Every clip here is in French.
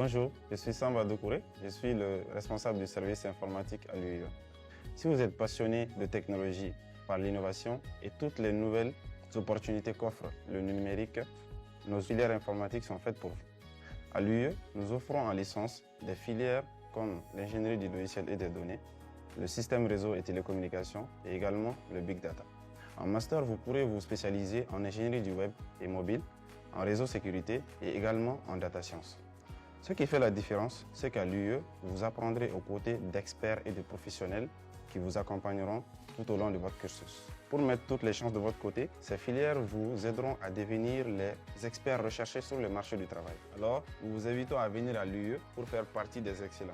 Bonjour, je suis Samba Doucouré, je suis le responsable du service informatique à l'UIE. Si vous êtes passionné de technologie, par l'innovation et toutes les nouvelles opportunités qu'offre le numérique, nos filières informatiques sont faites pour vous. À l'UIE, nous offrons en licence des filières comme l'ingénierie du logiciel et des données, le système réseau et télécommunications et également le Big Data. En master, vous pourrez vous spécialiser en ingénierie du web et mobile, en réseau sécurité et également en data science. Ce qui fait la différence, c'est qu'à l'UIE, vous apprendrez aux côtés d'experts et de professionnels qui vous accompagneront tout au long de votre cursus. Pour mettre toutes les chances de votre côté, ces filières vous aideront à devenir les experts recherchés sur le marché du travail. Alors, nous vous invitons à venir à l'UIE pour faire partie des excellents.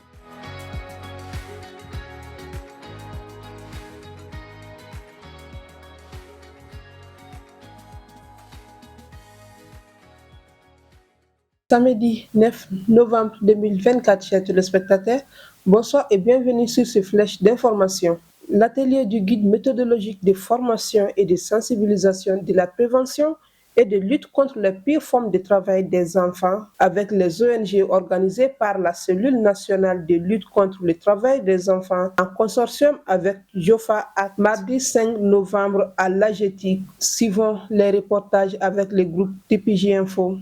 Samedi 9 novembre 2024, chers téléspectateurs, bonsoir et bienvenue sur ce flash d'information. L'atelier du guide méthodologique de formation et de sensibilisation de la prévention et de lutte contre les pires formes de travail des enfants avec les ONG organisé par la cellule nationale de lutte contre le travail des enfants en consortium avec JOFA à mardi 5 novembre à l'AGETIC. Suivons les reportages avec le groupe TPJ Info.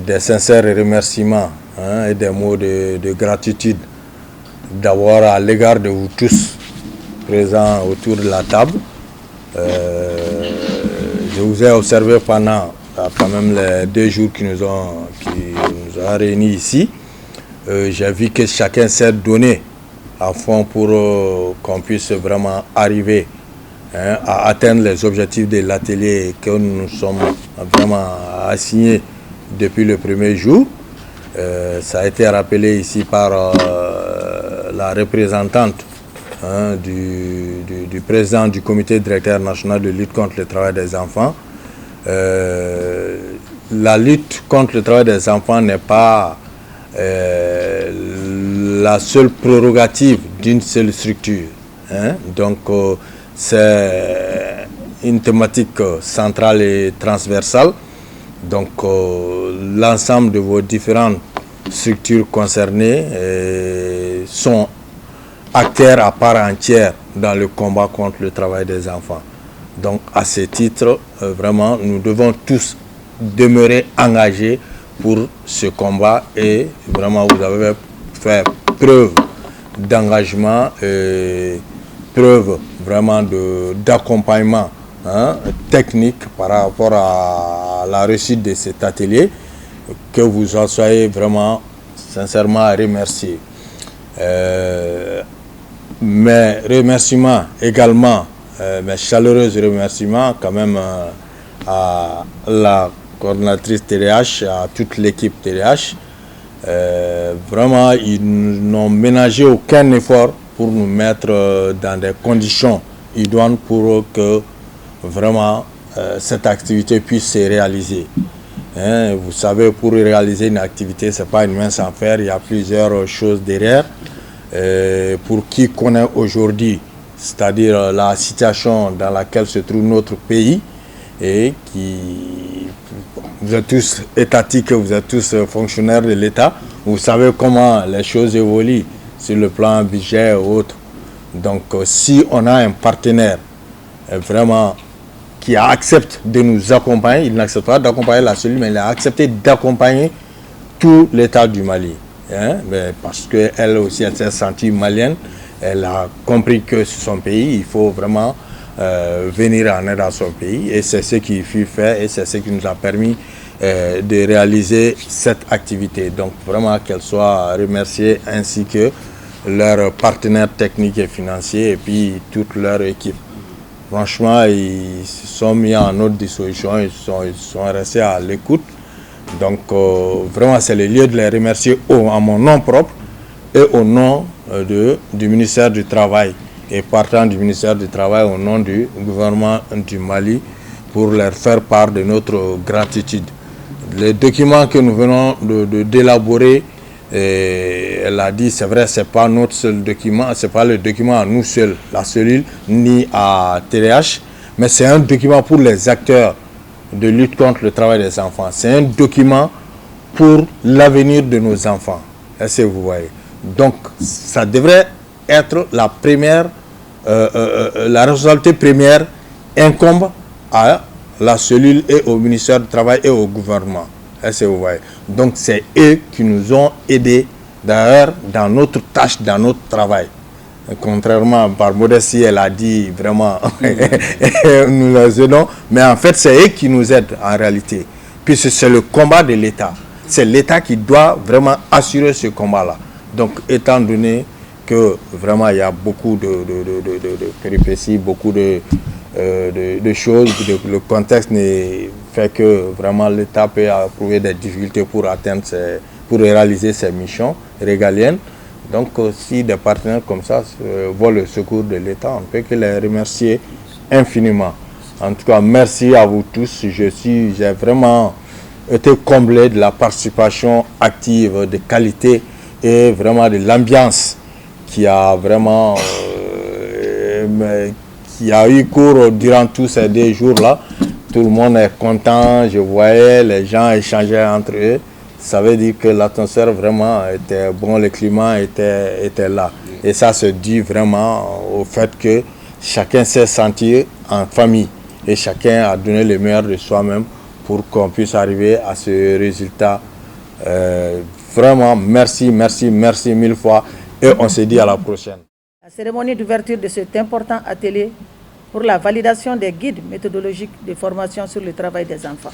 Des sincères remerciements et des mots de gratitude d'abord à l'égard de vous tous présents autour de la table. Je vous ai observé pendant quand même les 2 jours qui nous ont réunis ici. J'ai vu que chacun s'est donné à fond pour qu'on puisse vraiment arriver à atteindre les objectifs de l'atelier que nous sommes vraiment assignés depuis le premier jour. Ça a été rappelé ici par la représentante du président du comité directeur national de lutte contre le travail des enfants. La lutte contre le travail des enfants n'est pas la seule prérogative d'une seule structure. Donc c'est une thématique centrale et transversale. Donc l'ensemble de vos différentes structures concernées sont acteurs à part entière dans le combat contre le travail des enfants. Donc à ce titre, vraiment, nous devons tous demeurer engagés pour ce combat et vraiment vous avez fait preuve d'engagement et preuve vraiment d'accompagnement technique par rapport à la réussite de cet atelier, que vous en soyez vraiment sincèrement remerciés. Mes remerciements également, mes chaleureux remerciements quand même à la coordinatrice TDH, à toute l'équipe TDH. Vraiment, ils n'ont ménagé aucun effort pour nous mettre dans des conditions idoines pour que vraiment cette activité puisse se réaliser. Vous savez, pour réaliser une activité, ce n'est pas une mince affaire, il y a plusieurs choses derrière. Pour qui connaît aujourd'hui, c'est-à-dire la situation dans laquelle se trouve notre pays, et vous êtes tous étatiques, vous êtes tous fonctionnaires de l'État, vous savez comment les choses évoluent sur le plan budget et autres. Donc si on a un partenaire vraiment qui accepte de nous accompagner, il n'accepte pas d'accompagner la cellule, mais il a accepté d'accompagner tout l'État du Mali. Mais parce qu'elle aussi, elle s'est sentie malienne, elle a compris que c'est son pays, il faut vraiment venir en aide à son pays. Et c'est ce qui fut fait et c'est ce qui nous a permis de réaliser cette activité. Donc vraiment qu'elle soit remerciée ainsi que leurs partenaires techniques et financiers et puis toute leur équipe. Franchement, ils se sont mis en notre disposition, ils sont restés à l'écoute. Donc vraiment c'est le lieu de les remercier à mon nom propre et au nom du ministère du Travail et partant du ministère du Travail au nom du gouvernement du Mali pour leur faire part de notre gratitude. Les documents que nous venons d'élaborer, elle a dit, c'est vrai, c'est pas notre seul document, c'est pas le document à nous seuls, la cellule, ni à TDH, mais c'est un document pour les acteurs de lutte contre le travail des enfants. C'est un document pour l'avenir de nos enfants. Est-ce que vous voyez? Donc, ça devrait être la première, la responsabilité première incombe à la cellule et au ministère du Travail et au gouvernement. Est-ce que vous voyez? Donc, c'est eux qui nous ont aidés, d'ailleurs, dans notre tâche, dans notre travail. Contrairement par modestie, elle a dit vraiment, nous les aidons, mais en fait, c'est eux qui nous aident en réalité, puisque c'est le combat de l'État. C'est l'État qui doit vraiment assurer ce combat-là. Donc, étant donné que vraiment il y a beaucoup de péripéties, beaucoup de choses, le contexte fait que vraiment l'État peut éprouver des difficultés pour atteindre pour réaliser ses missions régaliennes. Donc, si des partenaires comme ça voient le secours de l'État, on ne peut que les remercier infiniment. En tout cas, merci à vous tous. J'ai vraiment été comblé de la participation active, de qualité et vraiment de l'ambiance qui a vraiment qui a eu cours durant tous ces 2 jours-là. Tout le monde est content, je voyais les gens échanger entre eux. Ça veut dire que l'atmosphère vraiment était bon, le climat était là. Et ça se dit vraiment au fait que chacun s'est senti en famille et chacun a donné le meilleur de soi-même pour qu'on puisse arriver à ce résultat. Vraiment, merci, merci, merci 1000 fois et on se dit à la prochaine. La cérémonie d'ouverture de cet important atelier pour la validation des guides méthodologiques de formation sur le travail des enfants.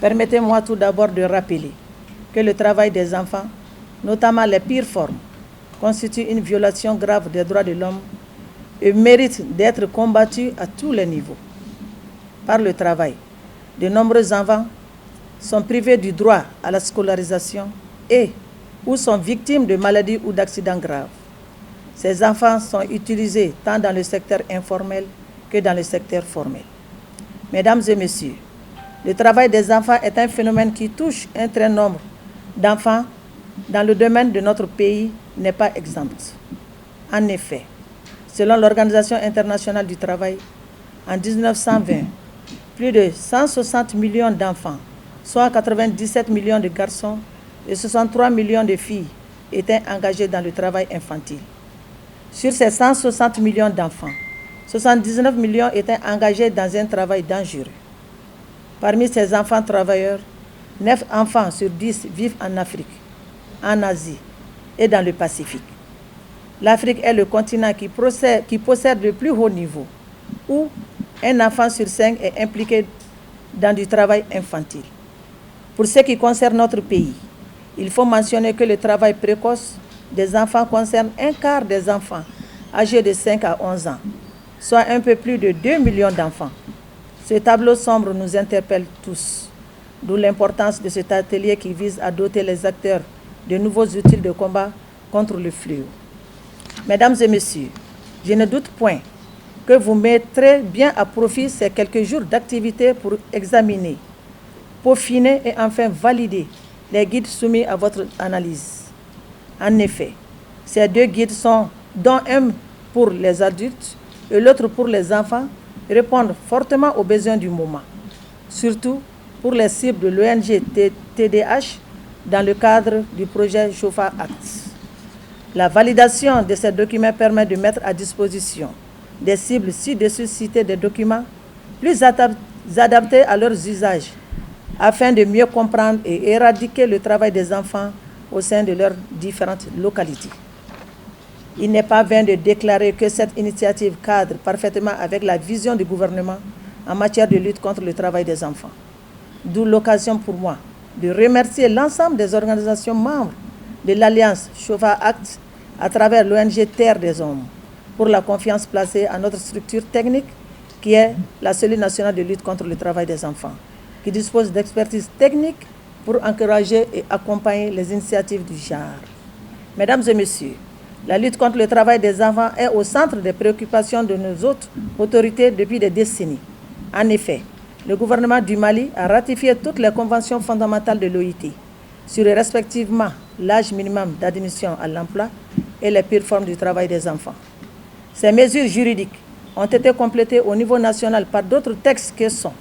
Permettez-moi tout d'abord de rappeler que le travail des enfants, notamment les pires formes, constitue une violation grave des droits de l'homme et mérite d'être combattu à tous les niveaux. Par le travail, de nombreux enfants sont privés du droit à la scolarisation et ou sont victimes de maladies ou d'accidents graves. Ces enfants sont utilisés tant dans le secteur informel que dans le secteur formel. Mesdames et messieurs, le travail des enfants est un phénomène qui touche un très grand nombre d'enfants dans le domaine de notre pays n'est pas exempt. En effet, selon l'Organisation internationale du travail, en 1920, plus de 160 millions d'enfants, soit 97 millions de garçons et 63 millions de filles, étaient engagés dans le travail infantile. Sur ces 160 millions d'enfants, 79 millions étaient engagés dans un travail dangereux. Parmi ces enfants travailleurs, 9 enfants sur 10 vivent en Afrique, en Asie et dans le Pacifique. L'Afrique est le continent qui possède le plus haut niveau, où un enfant sur 5 est impliqué dans du travail infantile. Pour ce qui concerne notre pays, il faut mentionner que le travail précoce des enfants concerne un quart des enfants âgés de 5 à 11 ans, soit un peu plus de 2 millions d'enfants. Ce tableau sombre nous interpelle tous, d'où l'importance de cet atelier qui vise à doter les acteurs de nouveaux outils de combat contre le fléau. Mesdames et messieurs, je ne doute point que vous mettrez bien à profit ces quelques jours d'activité pour examiner, peaufiner et enfin valider les guides soumis à votre analyse. En effet, ces 2 guides sont, dont un pour les adultes et l'autre pour les enfants, répondent fortement aux besoins du moment, surtout pour les cibles de l'ONG TDH dans le cadre du projet Chauffard Act. La validation de ces documents permet de mettre à disposition des cibles ci-dessus citées des documents plus adaptés à leurs usages, afin de mieux comprendre et éradiquer le travail des enfants au sein de leurs différentes localités. Il n'est pas vain de déclarer que cette initiative cadre parfaitement avec la vision du gouvernement en matière de lutte contre le travail des enfants. D'où l'occasion pour moi de remercier l'ensemble des organisations membres de l'Alliance Chauffard Act à travers l'ONG Terre des Hommes pour la confiance placée à notre structure technique qui est la cellule nationale de lutte contre le travail des enfants, qui dispose d'expertise technique pour encourager et accompagner les initiatives du genre. Mesdames et messieurs, la lutte contre le travail des enfants est au centre des préoccupations de nos autres autorités depuis des décennies. En effet, le gouvernement du Mali a ratifié toutes les conventions fondamentales de l'OIT sur respectivement l'âge minimum d'admission à l'emploi et les pires formes du travail des enfants. Ces mesures juridiques ont été complétées au niveau national par d'autres textes que sont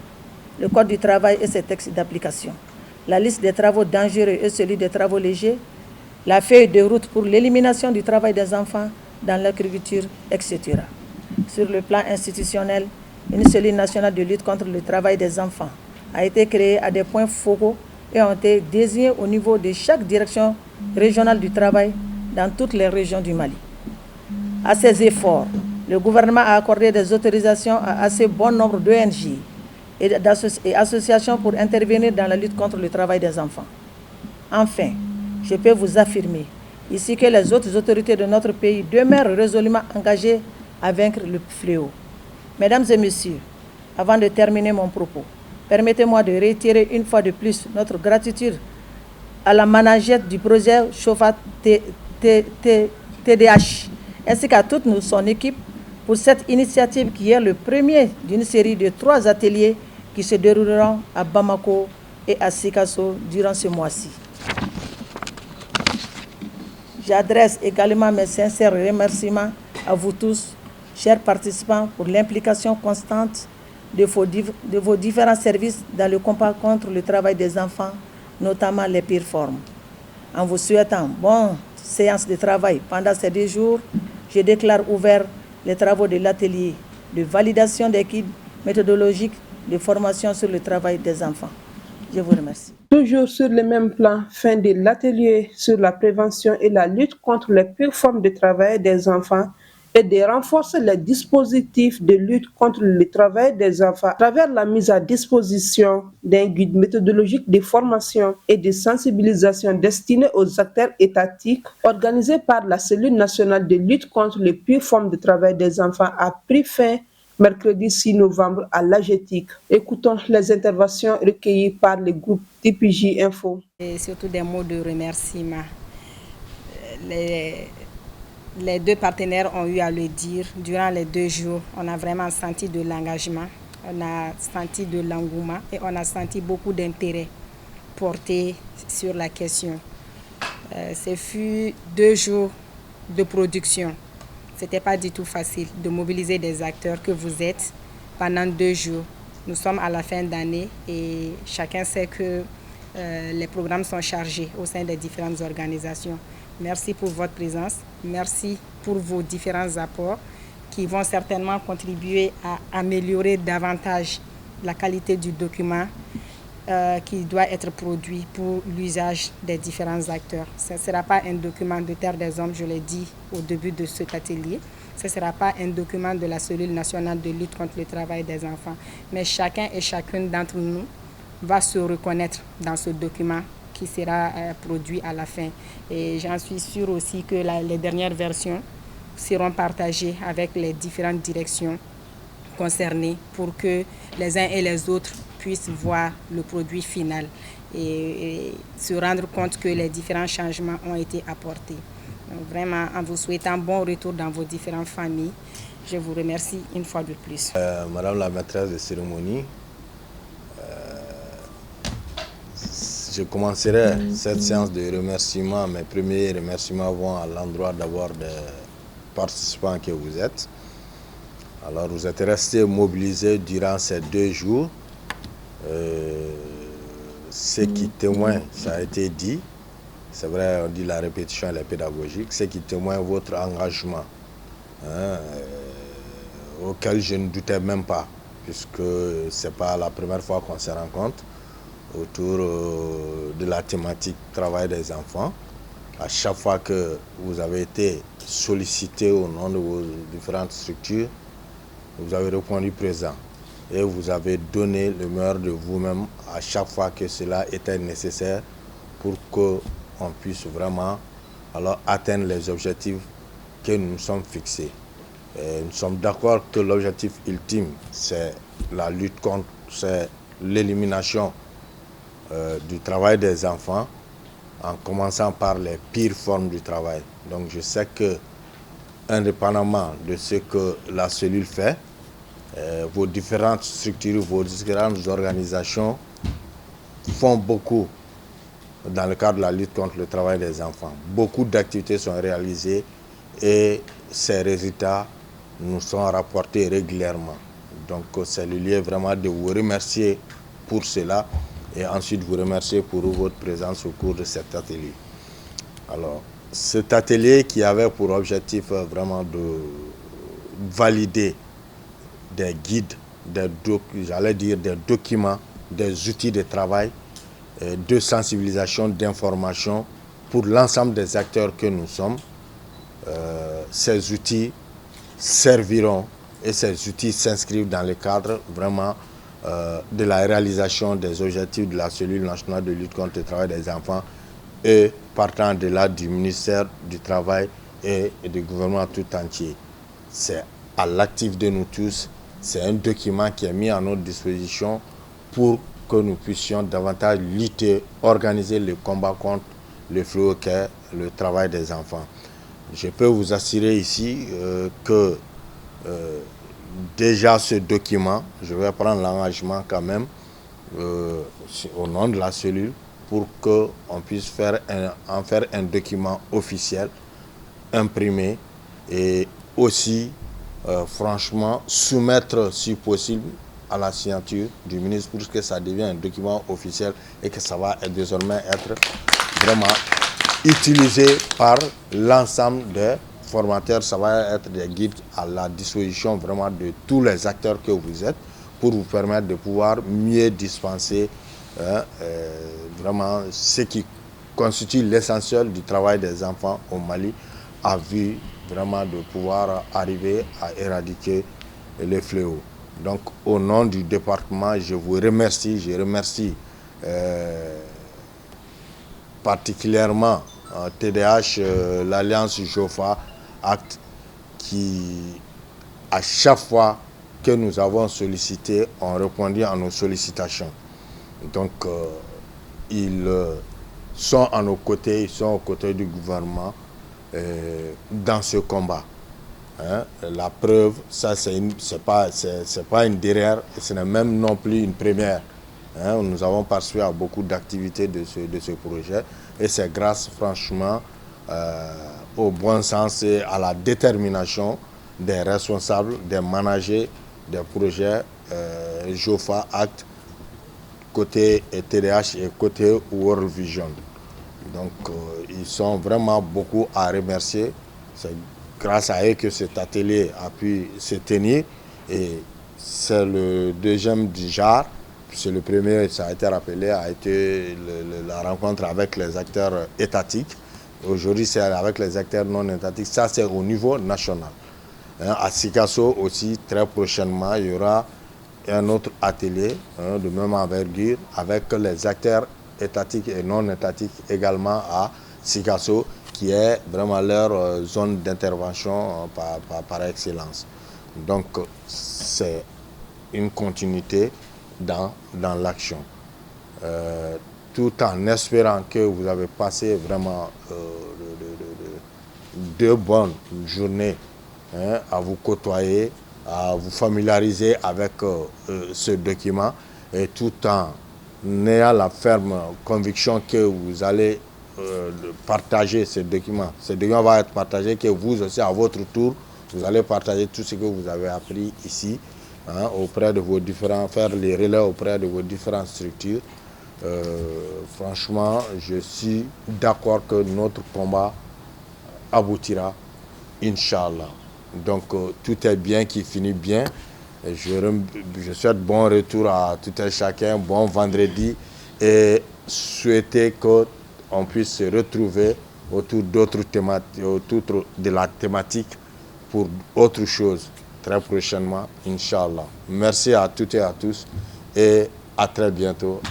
le Code du travail et ses textes d'application, la liste des travaux dangereux et celui des travaux légers, la feuille de route pour l'élimination du travail des enfants dans l'agriculture, etc. Sur le plan institutionnel, une cellule nationale de lutte contre le travail des enfants a été créée à des points focaux et ont été désignés au niveau de chaque direction régionale du travail dans toutes les régions du Mali. À ces efforts, le gouvernement a accordé des autorisations à assez bon nombre d'ONG et associations pour intervenir dans la lutte contre le travail des enfants. Enfin, je peux vous affirmer ici que les autres autorités de notre pays demeurent résolument engagées à vaincre le fléau. Mesdames et messieurs, avant de terminer mon propos, permettez-moi de réitérer une fois de plus notre gratitude à la managette du projet Chauffat TDH, ainsi qu'à toute son équipe pour cette initiative qui est le premier d'une série de 3 ateliers qui se dérouleront à Bamako et à Sikasso durant ce mois-ci. J'adresse également mes sincères remerciements à vous tous, chers participants, pour l'implication constante de vos différents services dans le combat contre le travail des enfants, notamment les pires formes. En vous souhaitant bonne séance de travail pendant ces 2 jours, je déclare ouvert les travaux de l'atelier de validation des guides méthodologiques de formation sur le travail des enfants. Je vous remercie. Toujours sur le même plan, fin de l'atelier sur la prévention et la lutte contre les pires formes de travail des enfants et de renforcer les dispositifs de lutte contre le travail des enfants à travers la mise à disposition d'un guide méthodologique de formation et de sensibilisation destiné aux acteurs étatiques organisé par la cellule nationale de lutte contre les pires formes de travail des enfants a pris fin mercredi 6 novembre à l'AGETIC. Écoutons les interventions recueillies par le groupe TPJ Info. Et surtout des mots de remerciement. Les 2 partenaires ont eu à le dire. Durant les 2 jours, on a vraiment senti de l'engagement, on a senti de l'engouement et on a senti beaucoup d'intérêt porté sur la question. Ce fut 2 jours de production. Ce n'était pas du tout facile de mobiliser des acteurs que vous êtes pendant 2 jours. Nous sommes à la fin d'année et chacun sait que les programmes sont chargés au sein des différentes organisations. Merci pour votre présence, merci pour vos différents apports qui vont certainement contribuer à améliorer davantage la qualité du document qui doit être produit pour l'usage des différents acteurs. Ce ne sera pas un document de Terre des Hommes, je l'ai dit au début de cet atelier. Ce ne sera pas un document de la cellule nationale de lutte contre le travail des enfants. Mais chacun et chacune d'entre nous va se reconnaître dans ce document qui sera produit à la fin. Et j'en suis sûre aussi que les dernières versions seront partagées avec les différentes directions concernées pour que les uns et les autres puissent voir le produit final et se rendre compte que les différents changements ont été apportés. Donc vraiment, en vous souhaitant bon retour dans vos différentes familles, je vous remercie une fois de plus. Madame la maîtresse de cérémonie, je commencerai cette séance de remerciements. Mes premiers remerciements vont à l'endroit d'abord des participants que vous êtes. Alors vous êtes restés mobilisés durant ces 2 jours. Ce qui témoigne, ça a été dit, c'est vrai, on dit la répétition elle est pédagogique, ce qui témoigne votre engagement, auquel je ne doutais même pas, puisque ce n'est pas la première fois qu'on se rencontre autour de la thématique travail des enfants. À chaque fois que vous avez été sollicité au nom de vos différentes structures, vous avez répondu présent et vous avez donné le meilleur de vous-même à chaque fois que cela était nécessaire pour qu'on puisse vraiment alors atteindre les objectifs que nous nous sommes fixés. Et nous sommes d'accord que l'objectif ultime, c'est la lutte contre, c'est l'élimination du travail des enfants, en commençant par les pires formes du travail. Donc je sais que, indépendamment de ce que la cellule fait, vos différentes structures, vos différentes organisations font beaucoup dans le cadre de la lutte contre le travail des enfants. Beaucoup d'activités sont réalisées et ces résultats nous sont rapportés régulièrement. Donc c'est le lieu vraiment de vous remercier pour cela et ensuite vous remercier pour votre présence au cours de cet atelier. Alors, cet atelier qui avait pour objectif vraiment de valider des guides, des documents, des outils de travail, de sensibilisation, d'information pour l'ensemble des acteurs que nous sommes. Ces outils serviront et ces outils s'inscrivent dans le cadre vraiment de la réalisation des objectifs de la cellule nationale de lutte contre le travail des enfants et partant de là du ministère du Travail et du gouvernement tout entier. C'est à l'actif de nous tous, c'est un document qui est mis à notre disposition pour que nous puissions davantage lutter, organiser le combat contre le fléau qu'est le travail des enfants. Je peux vous assurer ici que déjà ce document, je vais prendre l'engagement quand même au nom de la cellule pour qu'on puisse en faire un document officiel, imprimé et aussi franchement soumettre si possible à la signature du ministre pour que ça devienne un document officiel et que ça va désormais être vraiment utilisé par l'ensemble des formateurs. Ça va être des guides à la disposition vraiment de tous les acteurs que vous êtes pour vous permettre de pouvoir mieux dispenser vraiment ce qui constitue l'essentiel du travail des enfants au Mali à vue vraiment de pouvoir arriver à éradiquer les fléaux. Donc au nom du département, je vous remercie, je remercie particulièrement TDH, l'Alliance JOFA, Acte, qui à chaque fois que nous avons sollicité, ont répondu à nos sollicitations. Donc ils sont à nos côtés, ils sont aux côtés du gouvernement dans ce combat. Hein? La preuve, ça c'est pas une derrière, ce n'est même non plus une première. Hein? Nous avons participé à beaucoup d'activités de ce projet et c'est grâce franchement au bon sens et à la détermination des responsables, des managers des projets JOFA Act côté TDH et côté World Vision. Donc ils sont vraiment beaucoup à remercier. C'est grâce à eux que cet atelier a pu se tenir et c'est le deuxième du genre. C'est le premier, ça a été rappelé, a été la rencontre avec les acteurs étatiques. Aujourd'hui, c'est avec les acteurs non étatiques. Ça, c'est au niveau national. À Sikasso aussi, très prochainement, il y aura un autre atelier de même envergure avec les acteurs étatiques et non étatiques également à Sikasso, qui est vraiment leur zone d'intervention par excellence. Donc, c'est une continuité dans l'action. Tout en espérant que vous avez passé vraiment deux bonnes journées à vous côtoyer, à vous familiariser avec ce document et tout en ayant la ferme conviction que vous allez partager ce document. Ce document va être partagé, que vous aussi à votre tour, vous allez partager tout ce que vous avez appris ici auprès de vos différents, faire les relais auprès de vos différentes structures. Franchement, je suis d'accord que notre combat aboutira, Inch'Allah. Donc tout est bien qui finit bien. Et je souhaite bon retour à tout un chacun, bon vendredi et souhaiter qu'on puisse se retrouver autour d'autres thématiques, autour de la thématique pour autre chose très prochainement, Inch'Allah. Merci à toutes et à tous et à très bientôt.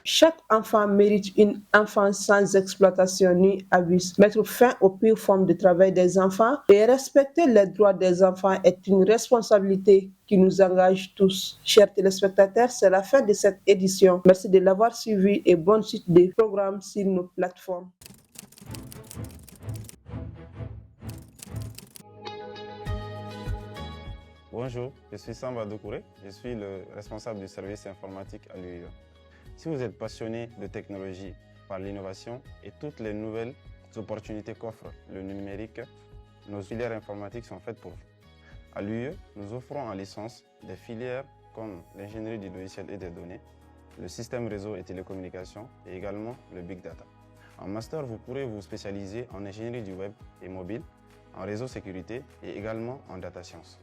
Chaque enfant mérite une enfance sans exploitation ni abus. Mettre fin aux pires formes de travail des enfants et respecter les droits des enfants est une responsabilité qui nous engage tous. Chers téléspectateurs, c'est la fin de cette édition. Merci de l'avoir suivi et bonne suite des programmes sur nos plateformes. Bonjour, je suis Samba Doucouré, je suis le responsable du service informatique à l'UIE. Si vous êtes passionné de technologie par l'innovation et toutes les nouvelles opportunités qu'offre le numérique, nos filières informatiques sont faites pour vous. À l'UIE, nous offrons en licence des filières comme l'ingénierie du logiciel et des données, le système réseau et télécommunications et également le big data. En master, vous pourrez vous spécialiser en ingénierie du web et mobile, en réseau sécurité et également en data science.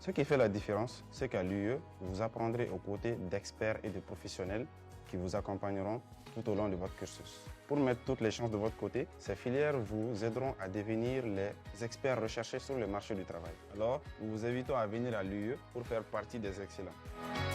Ce qui fait la différence, c'est qu'à l'UE, vous apprendrez aux côtés d'experts et de professionnels qui vous accompagneront tout au long de votre cursus. Pour mettre toutes les chances de votre côté, ces filières vous aideront à devenir les experts recherchés sur le marché du travail. Alors, nous vous invitons à venir à l'UE pour faire partie des excellents.